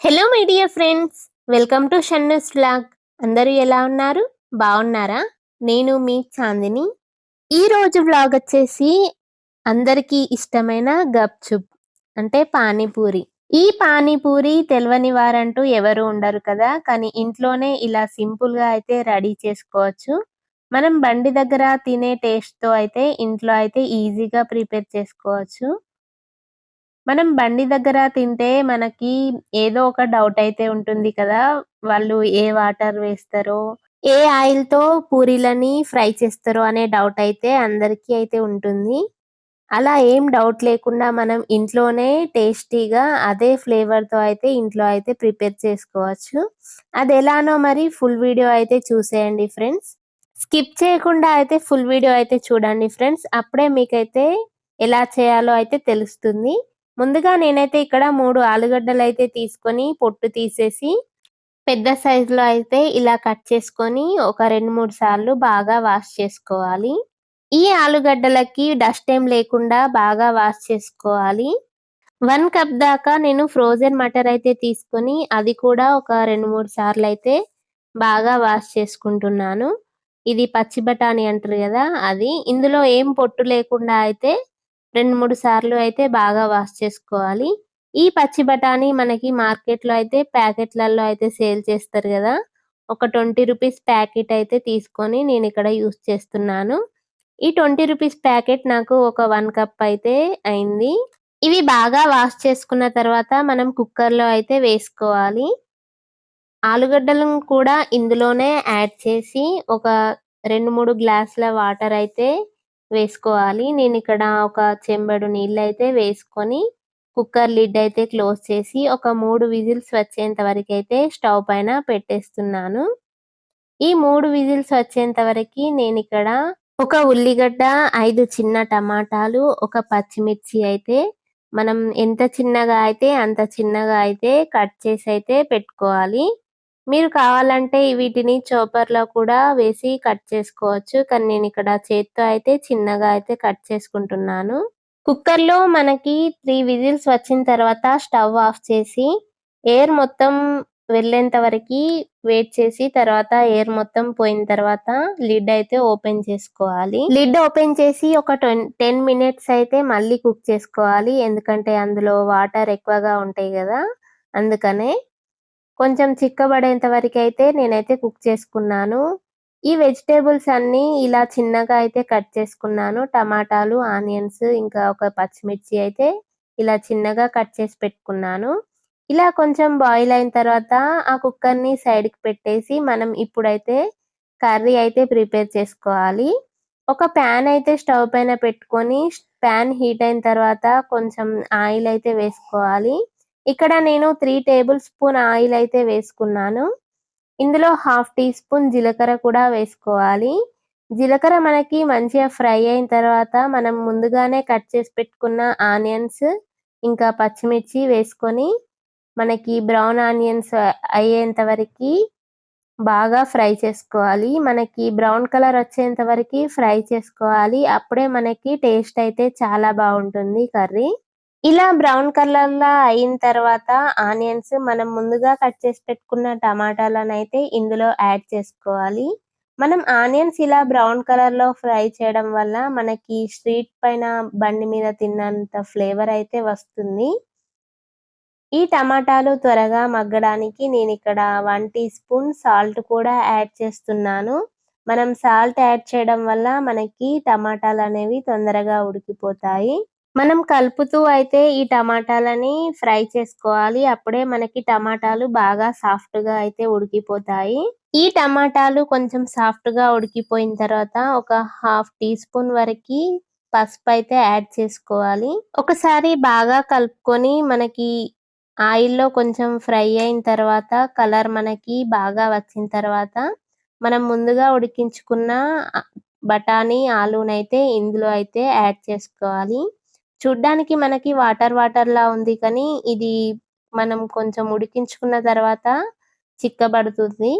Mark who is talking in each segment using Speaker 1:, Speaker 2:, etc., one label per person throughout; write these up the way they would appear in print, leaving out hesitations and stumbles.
Speaker 1: Hello my dear friends, welcome to Shannu's vlog. అందరూ ఎలా ఉన్నారు? బాగున్నారా? నేను మీ చాందిని. ఈ రోజు వ్లాగ్ వచ్చేసి అందరికీ ఇష్టమైన గప్చుప్ అంటే పానీపూరి. ఈ పానీపూరి తెలవని వారంటూ ఎవరు ఉండరు కదా, కానీ ఇంట్లోనే ఇలా సింపుల్ గా అయితే రెడీ చేసుకోవచ్చు. మనం బండి దగ్గర తినే టేస్ట్ తో అయితే ఇంట్లో అయితే ఈజీగా ప్రిపేర్ చేసుకోవచ్చు. మనం బండి దగ్గర తింటే మనకి ఏదో ఒక డౌట్ అయితే ఉంటుంది కదా! వాళ్ళు ఏ వాటర్ వేస్తారో, ఏ ఆయిల్‌తో పూరీలని ఫ్రై చేస్తారో అనే డౌట్ అయితే అందరికీ అయితే ఉంటుంది. అలా ఏం డౌట్ లేకుండా మనం ఇంట్లోనే టేస్టీగా అదే ఫ్లేవర్‌తో అయితే ఇంట్లో అయితే ప్రిపేర్ చేసుకోవచ్చు. అదెలానో మరి ఫుల్ వీడియో అయితే చూసేయండి ఫ్రెండ్స్. స్కిప్ చేయకుండా అయితే ఫుల్ వీడియో అయితే చూడండి ఫ్రెండ్స్. అప్పుడే మీకైతే ఎలా చేయాలో అయితే తెలుస్తుంది. ముందుగా నేనైతే ఇక్కడ 3 ఆలుగడ్డలైతే తీసుకొని పొట్టు తీసేసి పెద్ద సైజులో అయితే ఇలా కట్ చేసుకొని ఒక 2, 3 సార్లు బాగా వాష్ చేసుకోవాలి. ఈ ఆలుగడ్డలకి డస్ట్ ఏం లేకుండా బాగా వాష్ చేసుకోవాలి. 1 కప్ దాకా నేను ఫ్రోజన్ మటర్ అయితే తీసుకొని అది కూడా ఒక 2, 3 సార్లయితే బాగా వాష్ చేసుకుంటున్నాను. ఇది పచ్చి బఠాణీ అంటారు గదా! అది. ఇందులో ఏం పొట్టు లేకుండా అయితే 2, 3 సార్లు అయితే బాగా వాష్ చేసుకోవాలి. ఈ పచ్చి బఠాణీ మనకి మార్కెట్‌లో అయితే ప్యాకెట్‌లలో అయితే సేల్ చేస్తారు గదా! ఒక 20 రూపీస్ ప్యాకెట్ అయితే తీసుకొని నేనిక్కడ యూజ్ చేస్తున్నాను. ఈ 20 రూపీస్ ప్యాకెట్ నాకు ఒక 1 కప్ అయితే అయింది. ఇవి బాగా వాష్ చేసుకున్న తర్వాత మనం కుక్కర్‌లో అయితే వేసుకోవాలి. ఆలుగడ్డలను కూడా ఇందులోనే యాడ్ చేసి ఒక 2, 3 గ్లాసుల వాటర్ అయితే వేసుకోవాలి. నేనిక్కడ ఒక చెంబెడు నీళ్లయితే వేసుకొని కుక్కర్ లిడ్ అయితే క్లోజ్ చేసి ఒక 3 విజిల్స్ వచ్చేంత వరకైతే స్టవ్ పైన పెట్టేస్తున్నాను. ఈ 3 విజిల్స్ వచ్చేంత వరకి నేనిక్కడ ఒక ఉల్లిగడ్డ, 5 చిన్న టమాటాలు, ఒక పచ్చిమిర్చి అయితే మనం ఎంత చిన్నగా అయితే అంత చిన్నగా అయితే కట్ చేసి అయితే పెట్టుకోవాలి. మీరు కావాలంటే వీటిని చాపర్‌లో కూడా వేసి కట్ చేసుకోవచ్చు. కానీ నేనిక్కడ చేత్తో అయితే చిన్నగా అయితే కట్ చేసుకుంటున్నాను. కుక్కర్‌లో మనకి 3 విజిల్స్ వచ్చిన తర్వాత స్టవ్ ఆఫ్ చేసి ఎయిర్ మొత్తం వెళ్ళేంత వరకి వెయిట్ చేసి తర్వాత ఎయిర్ మొత్తం పోయిన తర్వాత లిడ్ అయితే ఓపెన్ చేసుకోవాలి. లిడ్ ఓపెన్ చేసి ఒక 10 మినిట్స్ అయితే మళ్ళీ కుక్ చేసుకోవాలి. ఎందుకంటే అందులో వాటర్ ఎక్కువగా ఉంటాయి గదా! అందుకనే. కొంచెం చిక్కబడేంత వరకైతే నేనైతే కుక్ చేసుకున్నాను. ఈ వెజిటబుల్స్ అన్నీ ఇలా చిన్నగా అయితే కట్ చేసుకున్నాను. టమాటాలు, ఆనియన్స్ ఇంకా ఒక పచ్చిమిర్చి అయితే ఇలా చిన్నగా కట్ చేసి పెట్టుకున్నాను. ఇలా కొంచెం బాయిల్ అయిన తర్వాత ఆ కుక్కర్‌ని సైడ్‌కి పెట్టేసి మనం ఇప్పుడైతే కర్రీ అయితే ప్రిపేర్ చేసుకోవాలి. ఒక పాన్ అయితే స్టవ్ పైన పెట్టుకొని పాన్ హీట్ అయిన తర్వాత కొంచెం ఆయిల్ అయితే వేసుకోవాలి. ఇక్కడ నేను 3 టేబుల్ స్పూన్ ఆయిల్ అయితే వేసుకున్నాను. ఇందులో హాఫ్ టీ స్పూన్ జీలకర్ర కూడా వేసుకోవాలి. జీలకర్ర మనకి మంచిగా ఫ్రై అయిన తర్వాత మనం ముందుగానే కట్ చేసి పెట్టుకున్న ఆనియన్స్, ఇంకా పచ్చిమిర్చి వేసుకొని మనకి బ్రౌన్ ఆనియన్స్ అయ్యేంత వరకి బాగా ఫ్రై చేసుకోవాలి. మనకి బ్రౌన్ కలర్ వచ్చేంత వరకి ఫ్రై చేసుకోవాలి. అప్పుడే మనకి టేస్ట్ అయితే చాలా బావుంటుంది కర్రీ. ఇలా బ్రౌన్ కలర్‌లా అయిన తర్వాత ఆనియన్స్ మనం ముందుగా కట్ చేసి పెట్టుకున్న టమాటాలనైతే ఇందులో యాడ్ చేసుకోవాలి. మనం ఆనియన్స్ ఇలా బ్రౌన్ కలర్‌లో ఫ్రై చేయడం వల్ల మనకి స్ట్రీట్ పైన బండి మీద తిన్నంత ఫ్లేవర్ అయితే వస్తుంది. ఈ టమాటాలు త్వరగా మగ్గడానికి నేనిక్కడ 1 టీ స్పూన్ సాల్ట్ కూడా యాడ్ చేస్తున్నాను. మనం సాల్ట్ యాడ్ చేయడం వల్ల మనకి టమాటాలనేవి తొందరగా ఉడికిపోతాయి. మనం కలుపుతూ అయితే ఈ టమాటాలని ఫ్రై చేసుకోవాలి. అప్పుడే మనకి టమాటాలు బాగా సాఫ్ట్‌గా అయితే ఉడికిపోతాయి. ఈ టమాటాలు కొంచెం సాఫ్ట్‌గా ఉడికిపోయిన తర్వాత ఒక హాఫ్ టీ స్పూన్ వరకి పసుపయితే యాడ్ చేసుకోవాలి. ఒకసారి బాగా కలుపుకొని మనకి ఆయిల్‌లో కొంచెం ఫ్రై అయిన తర్వాత కలర్ మనకి బాగా వచ్చిన తర్వాత మనం ముందుగా ఉడికించుకున్న బఠానీ, ఆలూనైతే ఇందులో అయితే యాడ్ చేసుకోవాలి. చూడ్డానికి మనకి వాటర్‌లా ఉంది కానీ ఇది మనం కొంచెం ఉడికించుకున్న తర్వాత చిక్కబడుతుంది.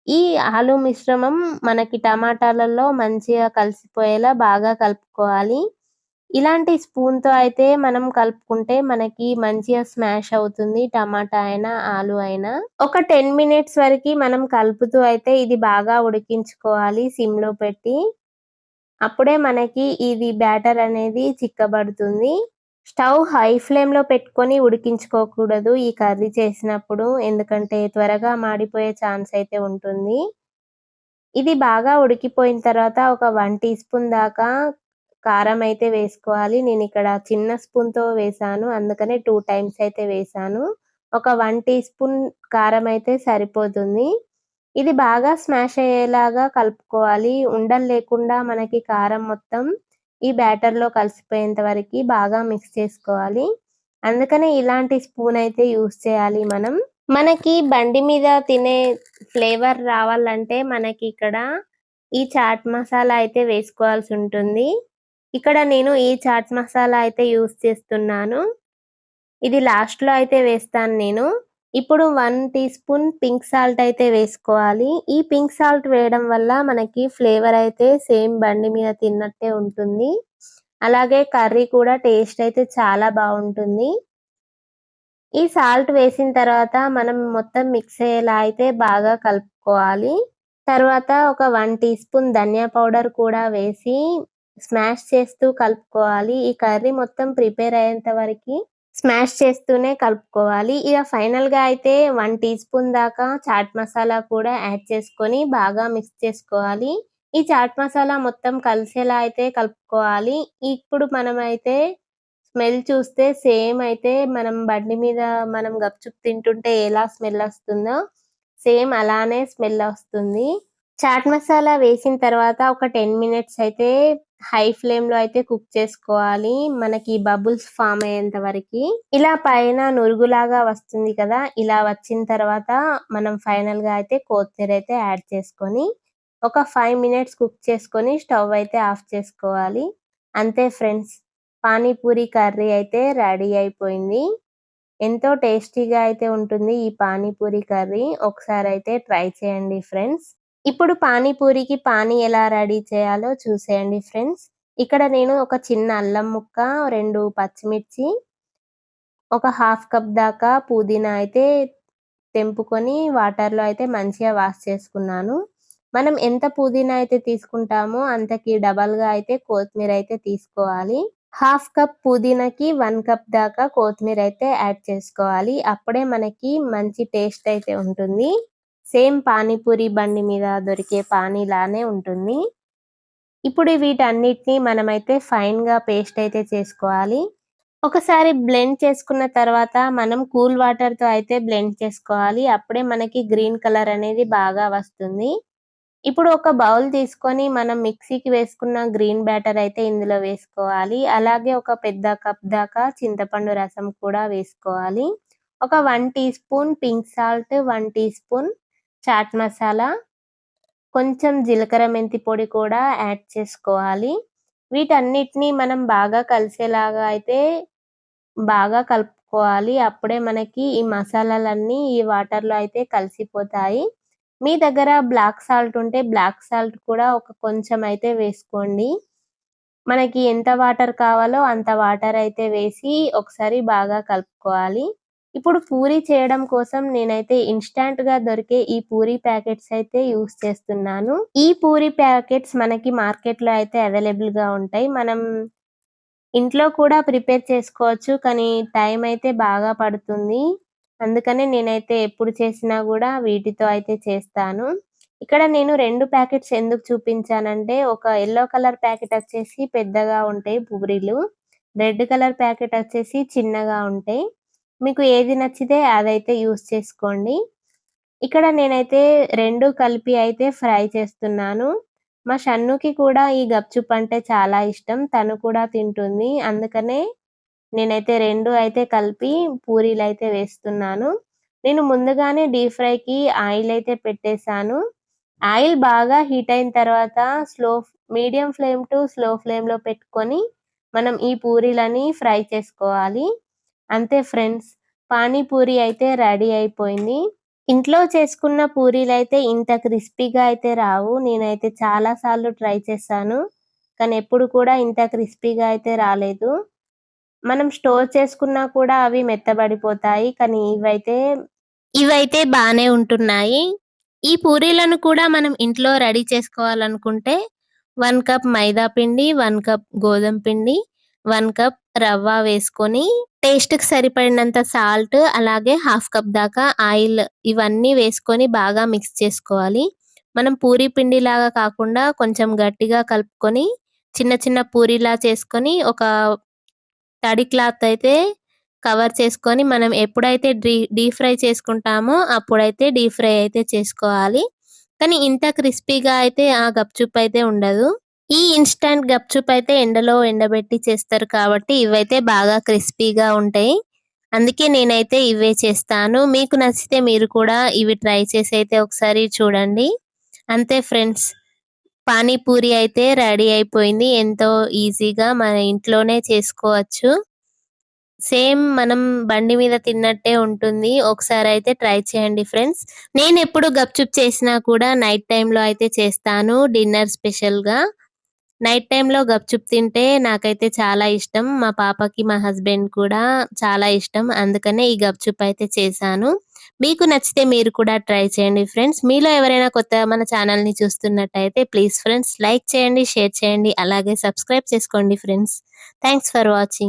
Speaker 1: ఈ ఆలు మిశ్రమం మనకి టమాటాలలో మంచిగా కలిసిపోయేలా బాగా కలుపుకోవాలి. ఇలాంటి స్పూన్‌తో అయితే మనం కలుపుకుంటే మనకి మంచిగా స్మాష్ అవుతుంది. టమాటా అయినా, ఆలు అయినా. ఒక 10 మినిట్స్ వరకి మనం కలుపుతూ అయితే ఇది బాగా ఉడికించుకోవాలి సిమ్‌లో పెట్టి. అప్పుడే మనకి ఇది బ్యాటర్ అనేది చిక్కబడుతుంది. స్టవ్ హై ఫ్లేమ్‌లో పెట్టుకొని ఉడికించుకోకూడదు ఈ కర్రీ చేసినప్పుడు. ఎందుకంటే త్వరగా మాడిపోయే ఛాన్స్ అయితే ఉంటుంది. ఇది బాగా ఉడికిపోయిన తర్వాత ఒక 1 టీ స్పూన్ దాకా కారం అయితే వేసుకోవాలి. నేనిక్కడ చిన్న స్పూన్‌తో వేశాను. అందుకనే 2 టైమ్స్ అయితే వేశాను. ఒక 1 టీ స్పూన్ కారం అయితే సరిపోతుంది. ఇది బాగా స్మాష్ అయ్యేలాగా కలుపుకోవాలి. ఉండలు లేకుండా మనకి కారం మొత్తం ఈ బ్యాటర్‌లో కలిసిపోయేంత వరకి బాగా మిక్స్ చేసుకోవాలి. అందుకనే ఇలాంటి స్పూన్ అయితే యూజ్ చేయాలి మనం. మనకి బండి మీద తినే ఫ్లేవర్ రావాలంటే మనకిక్కడ ఈ చాట్ మసాలా అయితే వేసుకోవాల్సుంటుంది. ఇక్కడ నేను ఈ చాట్ మసాలా అయితే యూజ్ చేస్తున్నాను. ఇది లాస్ట్‌లో అయితే వేస్తాను నేను. ఇప్పుడు 1 టీ స్పూన్ పింక్ సాల్ట్ అయితే వేసుకోవాలి. ఈ పింక్ సాల్ట్ వేయడం వల్ల మనకి ఫ్లేవర్ అయితే సేమ్ బండి మీద తిన్నట్టే ఉంటుంది. అలాగే కర్రీ కూడా టేస్ట్ అయితే చాలా బావుంటుంది. ఈ సాల్ట్ వేసిన తర్వాత మనం మొత్తం మిక్స్ అయ్యేలా అయితే బాగా కలుపుకోవాలి. తర్వాత ఒక 1 టీ స్పూన్ ధనియా పౌడర్ కూడా వేసి స్మాష్ చేస్తూ కలుపుకోవాలి. ఈ కర్రీ మొత్తం ప్రిపేర్ అయ్యేంత వరకి స్మాష్ చేస్తూనే కలుపుకోవాలి. ఇగ ఫైనల్‌గా అయితే 1 టీ స్పూన్ దాకా చాట్ మసాలా కూడా యాడ్ చేసుకొని బాగా మిక్స్ చేసుకోవాలి. ఈ చాట్ మసాలా మొత్తం కలిసేలా అయితే కలుపుకోవాలి. ఇప్పుడు మనమైతే స్మెల్ చూస్తే సేమ్ అయితే మనం బండి మీద మనం గప్‌చుప్ తింటుంటే ఎలా స్మెల్ ఒస్తుందో సేమ్ అలానే స్మెల్ ఒస్తుంది. చాట్ మసాలా వేసిన తర్వాత ఒక 10 మినిట్స్ అయితే హై ఫ్లేమ్‌లో అయితే కుక్ చేసుకోవాలి. మనకి బబుల్స్ ఫార్మ్ అయ్యేంత వరకి. ఇలా పైన నురుగులాగా వస్తుంది కదా! ఇలా వచ్చిన తర్వాత మనం ఫైనల్‌గా అయితే కొత్తిమీర అయితే యాడ్ చేసుకొని ఒక 5 మినిట్స్ కుక్ చేసుకొని స్టవ్ అయితే ఆఫ్ చేసుకోవాలి. అంతే ఫ్రెండ్స్. పానీపూరి కర్రీ అయితే రెడీ అయిపోయింది. ఎంతో టేస్టీగా అయితే ఉంటుంది ఈ పానీపూరి కర్రీ. ఒకసారైతే ట్రై చేయండి ఫ్రెండ్స్. ఇప్పుడు పానీపూరికి పానీ ఎలా రెడీ చేయాలో చూసేయండి ఫ్రెండ్స్. ఇక్కడ నేను ఒక చిన్న అల్లం ముక్క, 2 పచ్చిమిర్చి, ఒక హాఫ్ కప్ దాకా పుదీనా అయితే తెంపుకొని వాటర్‌లో అయితే మంచిగా వాష్ చేసుకున్నాను. మనం ఎంత పుదీనా అయితే తీసుకుంటామో అంతకి డబల్‌గా అయితే కొత్తిమీర అయితే తీసుకోవాలి. హాఫ్ కప్ పుదీనాకి 1 కప్ దాకా కొత్తిమీర అయితే యాడ్ చేసుకోవాలి. అప్పుడే మనకి మంచి టేస్ట్ అయితే ఉంటుంది. సేమ్ పానీపూరి బండి మీద దొరికే పానీలానే ఉంటుంది. ఇప్పుడు వీటన్నిటిని మనమైతే ఫైన్‌గా పేస్ట్ అయితే చేసుకోవాలి. ఒకసారి బ్లెండ్ చేసుకున్న తర్వాత మనం కూల్ వాటర్‌తో అయితే బ్లెండ్ చేసుకోవాలి. అప్పుడే మనకి గ్రీన్ కలర్ అనేది బాగా వస్తుంది. ఇప్పుడు ఒక బౌల్ తీసుకొని మనం మిక్సీకి వేసుకున్న గ్రీన్ బ్యాటర్ అయితే ఇందులో వేసుకోవాలి. అలాగే ఒక పెద్ద కప్ దాకా చింతపండు రసం కూడా వేసుకోవాలి. ఒక 1 teaspoon pink salt, 1 teaspoon chaat masala, కొంచెం జీలకర్ర మెంతి పొడి కూడా యాడ్ చేసుకోవాలి. వీటన్నిటిని మనం బాగా కలిసేలాగా అయితే బాగా కలుపుకోవాలి. అప్పుడే మనకి ఈ మసాలాలన్నీ ఈ వాటర్‌లో అయితే కలిసిపోతాయి. మీ దగ్గర బ్లాక్ సాల్ట్ ఉంటే బ్లాక్ సాల్ట్ కూడా ఒక కొంచెం అయితే వేసుకోండి. మనకి ఎంత వాటర్ కావాలో అంత వాటర్ అయితే వేసి ఒకసారి బాగా కలుపుకోవాలి. ఇప్పుడు పూరి చేయడం కోసం నేనైతే ఇన్‌స్టాంట్‌గా దొరికే ఈ పూరి ప్యాకెట్స్ అయితే యూజ్ చేస్తున్నాను. ఈ పూరి ప్యాకెట్స్ మనకి మార్కెట్‌లో అయితే అవైలబుల్‌గా ఉంటాయి. మనం ఇంట్లో కూడా ప్రిపేర్ చేసుకోవచ్చు. కానీ టైం అయితే బాగా పడుతుంది. అందుకనే నేనైతే ఎప్పుడు చేసినా గూడా వీటితో అయితే చేస్తాను. ఇక్కడ నేను 2 ప్యాకెట్స్ ఎందుకు చూపించానంటే, ఒక యెల్లో కలర్ ప్యాకెట్ వచ్చేసి పెద్దగా ఉంటాయి పూరీలు. రెడ్ కలర్ ప్యాకెట్ వచ్చేసి చిన్నగా ఉంటాయి. మీకు ఏది నచ్చితే అదైతే యూజ్ చేసుకోండి. ఇక్కడ నేనైతే 2 కలిపి అయితే ఫ్రై చేస్తున్నాను. మా షన్నుకి కూడా ఈ గప్‌చుప్ అంటే చాలా ఇష్టం. తను కూడా తింటుంది. అందుకనే నేనైతే 2 అయితే కలిపి పూరీలైతే వేస్తున్నాను. నేను ముందుగానే డీప్ ఫ్రైకి ఆయిల్ అయితే పెట్టేసాను. ఆయిల్ బాగా హీట్ అయిన తర్వాత మీడియం ఫ్లేమ్ టు స్లో ఫ్లేమ్‌లో పెట్టుకొని మనం ఈ పూరీలని ఫ్రై చేసుకోవాలి. అంతే ఫ్రెండ్స్. పానీపూరి అయితే రెడీ అయిపోయింది. ఇంట్లో చేసుకున్న పూరీలైతే ఇంత క్రిస్పీగా అయితే రావు. నేనైతే చాలా సార్లు ట్రై చేశాను. కానీ ఎప్పుడు కూడా ఇంత క్రిస్పీగా అయితే రాలేదు. మనం స్టోర్ చేసుకున్నా కూడా అవి మెత్తబడిపోతాయి. కానీ ఇవైతే బానే ఉంటున్నాయి. ఈ పూరీలను కూడా మనం ఇంట్లో రెడీ చేసుకోవాలనుకుంటే 1 కప్ మైదా పిండి, 1 కప్ గోధుమ పిండి, 1 కప్ రవ్వ వేసుకొని టేస్ట్‌కి సరిపడినంత సాల్ట్ అలాగే హాఫ్ కప్ దాకా ఆయిల్ ఇవన్నీ వేసుకొని బాగా మిక్స్ చేసుకోవాలి. మనం పూరీ పిండిలాగా కాకుండా కొంచెం గట్టిగా కలుపుకొని చిన్న చిన్న పూరీలా చేసుకొని ఒక తడి క్లాత్ అయితే కవర్ చేసుకొని మనం ఎప్పుడైతే డీప్ ఫ్రై చేసుకుంటామో అప్పుడైతే డీప్ ఫ్రై అయితే చేసుకోవాలి. కానీ ఇంత క్రిస్పీగా అయితే ఆ గప్‌చుప్ అయితే ఉండదు. ఈ ఇన్‌స్టాంట్ గప్‌చుప్ అయితే ఎండలో ఎండబెట్టి చేస్తారు కాబట్టి ఇవైతే బాగా క్రిస్పీగా ఉంటాయి. అందుకే నేనైతే ఇవే చేస్తాను. మీకు నచ్చితే మీరు కూడా ఇవి ట్రై చేసి అయితే ఒకసారి చూడండి. అంతే ఫ్రెండ్స్. పానీపూరి అయితే రెడీ అయిపోయింది. ఎంతో ఈజీగా మన ఇంట్లోనే చేసుకోవచ్చు. సేమ్ మనం బండి మీద తిన్నట్టే ఉంటుంది. ఒకసారైతే ట్రై చేయండి ఫ్రెండ్స్. నేనెప్పుడు గప్‌చుప్ చేసినా కూడా నైట్ టైమ్‌లో అయితే చేస్తాను. డిన్నర్ స్పెషల్‌గా. నైట్ టైమ్‌లో గప్‌చుప్ తింటే నాకైతే చాలా ఇష్టం. మా పాపకి, మా హస్బెండ్ కూడా చాలా ఇష్టం. అందుకనే ఈ గప్‌చుప్ అయితే చేశాను. మీకు నచ్చితే మీరు కూడా ట్రై చేయండి ఫ్రెండ్స్. మీలో ఎవరైనా కొత్తగా మన ఛానెల్‌ని చూస్తున్నట్టయితే ప్లీజ్ ఫ్రెండ్స్ లైక్ చేయండి, షేర్ చేయండి, అలాగే సబ్స్క్రైబ్ చేసుకోండి ఫ్రెండ్స్. Thanks for watching.